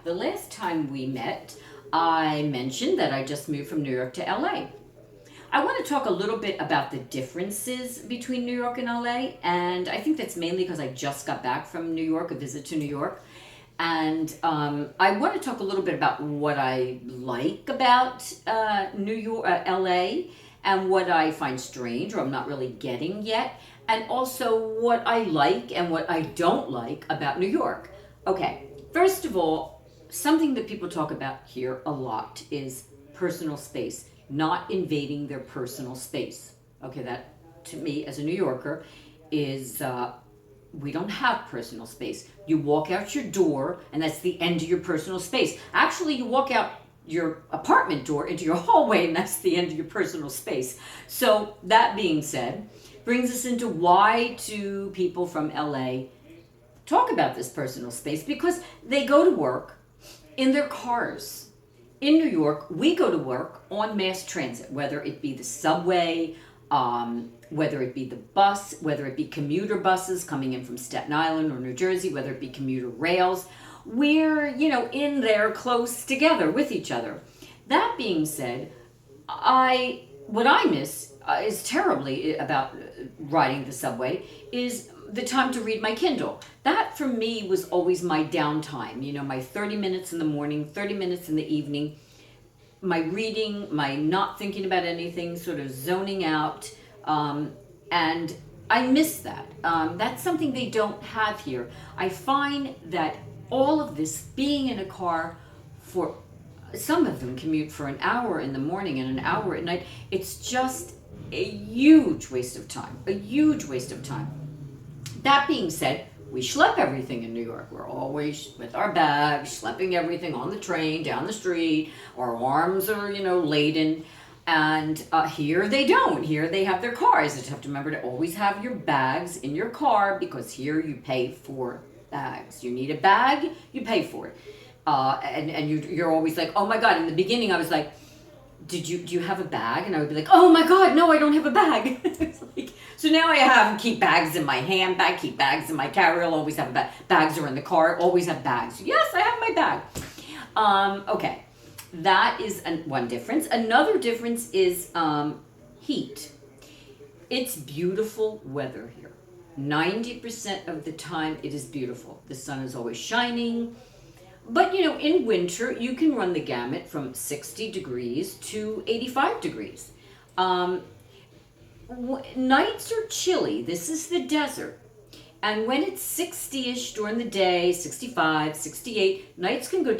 The last time we met, I mentioned that I just moved from New York to LA. I want to talk a little bit about the differences between New York and LA, and I think that's mainly because I just got back from New York, a visit to New York. And I want to talk a little bit about what I like about New York, LA, and what I find strange or I'm not really getting yet, and also what I like and what I don't like about New York. Okay, first of all, something that people talk about here a lot is personal space, not invading their personal space. Okay, that to me as a New Yorker is we don't have personal space. You walk out your door, and that's the end of your personal space. Actually, you walk out your apartment door into your hallway, and that's the end of your personal space. So, that being said, brings us into why do people from LA talk about this personal space? Because they go to work in their cars. In New York, we go to work on mass transit, whether it be the subway, whether it be the bus, whether it be commuter buses coming in from Staten Island or New Jersey, whether it be commuter rails. We're, in there close together with each other. That being said, what I miss is terribly about riding the subway is the time to read my Kindle. That for me was always my downtime, my 30 minutes in the morning, 30 minutes in the evening, my reading, my not thinking about anything, sort of zoning out, and I miss that. That's something they don't have here. I find that all of this being in a car for some of them commute for an hour in the morning and an hour at night. It's just a huge waste of time. A huge waste of time. That being said, we schlep everything in New York. We're always with our bags, schlepping everything on the train, down the street. Our arms are, laden. And here they don't. Here they have their cars. You just have to remember to always have your bags in your car because here you pay for bags. You need a bag, you pay for it. And you're always like, oh my God. In the beginning, I was like, do you have a bag? And I would be like, oh my God, no, I don't have a bag. It's like, so now I keep bags in my handbag, keep bags in my carry-all, always have a bag. Bags are in the car, always have bags. Yes, I have my bag. Okay, that is one difference. Another difference is heat. It's beautiful weather here. 90% of the time it is beautiful. The sun is always shining. But in winter, you can run the gamut from 60 degrees to 85 degrees. Nights are chilly. This is the desert. And when it's 60-ish during the day, 65, 68, nights can go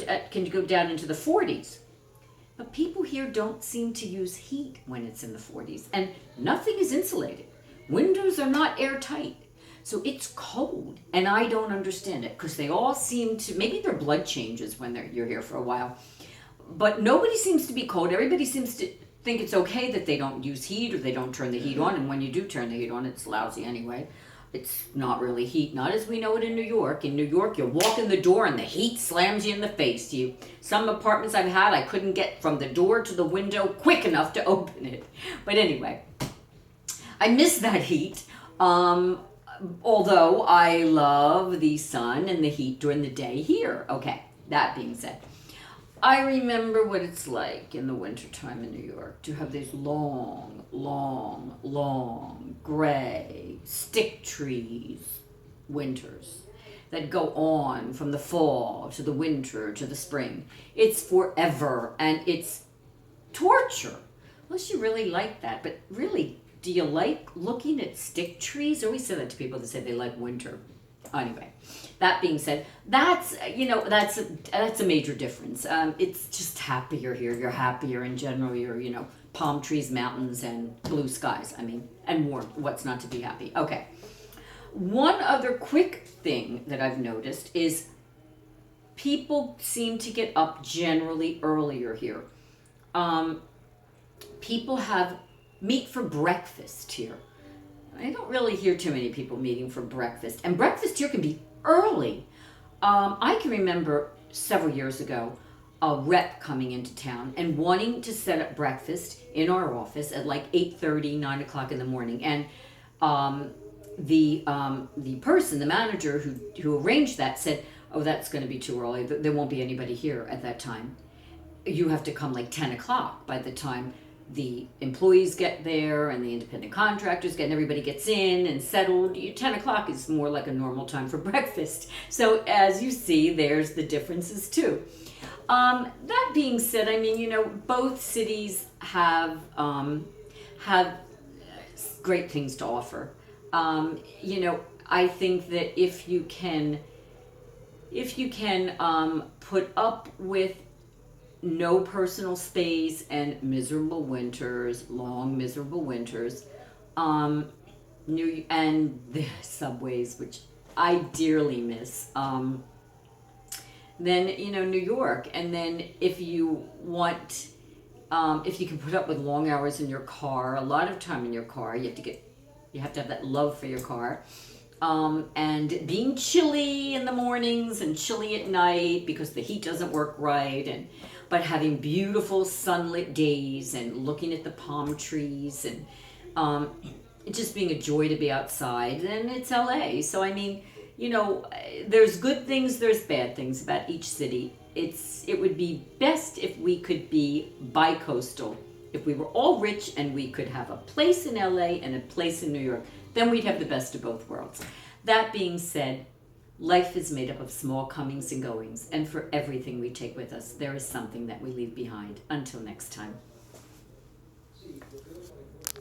down into the 40s. But people here don't seem to use heat when it's in the 40s. And nothing is insulated. Windows are not airtight. So it's cold, and I don't understand it because they all seem to, maybe their blood changes when you're here for a while, but nobody seems to be cold. Everybody seems to think it's okay that they don't use heat or they don't turn the heat on, and when you do turn the heat on, it's lousy anyway. It's not really heat, not as we know it in New York. In New York, you walk in the door and the heat slams you in the face. Some apartments I've had, I couldn't get from the door to the window quick enough to open it. But anyway, I miss that heat. Although I love the sun and the heat during the day here. Okay, that being said, I remember what it's like in the wintertime in New York to have these long, long, long, gray stick trees winters that go on from the fall to the winter to the spring. It's forever and it's torture. Unless you really like that, but really, do you like looking at stick trees? I always say that to people that say they like winter. Anyway, that being said, that's a major difference. It's just happier here. You're happier in general. You're, palm trees, mountains, and blue skies. And warm. What's not to be happy? Okay. One other quick thing that I've noticed is people seem to get up generally earlier here. People have meet for breakfast here. I don't really hear too many people meeting for breakfast. And breakfast here can be early. I can remember several years ago a rep coming into town and wanting to set up breakfast in our office at like 8:30, 9 o'clock in the morning. And the person, the manager who arranged that said, oh, that's going to be too early. There won't be anybody here at that time. You have to come like 10 o'clock by the time the employees get there and the independent contractors get, and everybody gets in and settled. 10 o'clock is more like a normal time for breakfast. So as you see, there's the differences too. That being said, I mean, both cities have great things to offer. I think that if you can put up with no personal space and miserable winters, long miserable winters, and the subways, which I dearly miss. Then New York, and then if you want, if you can put up with long hours in your car, a lot of time in your car, you have to have that love for your car. And being chilly in the mornings and chilly at night because the heat doesn't work right, but having beautiful sunlit days and looking at the palm trees and it just being a joy to be outside, then it's LA. So I mean, there's good things, there's bad things about each city. It would be best if we could be bi-coastal. If we were all rich and we could have a place in LA and a place in New York, then we'd have the best of both worlds. That being said, life is made up of small comings and goings, and for everything we take with us, there is something that we leave behind. Until next time.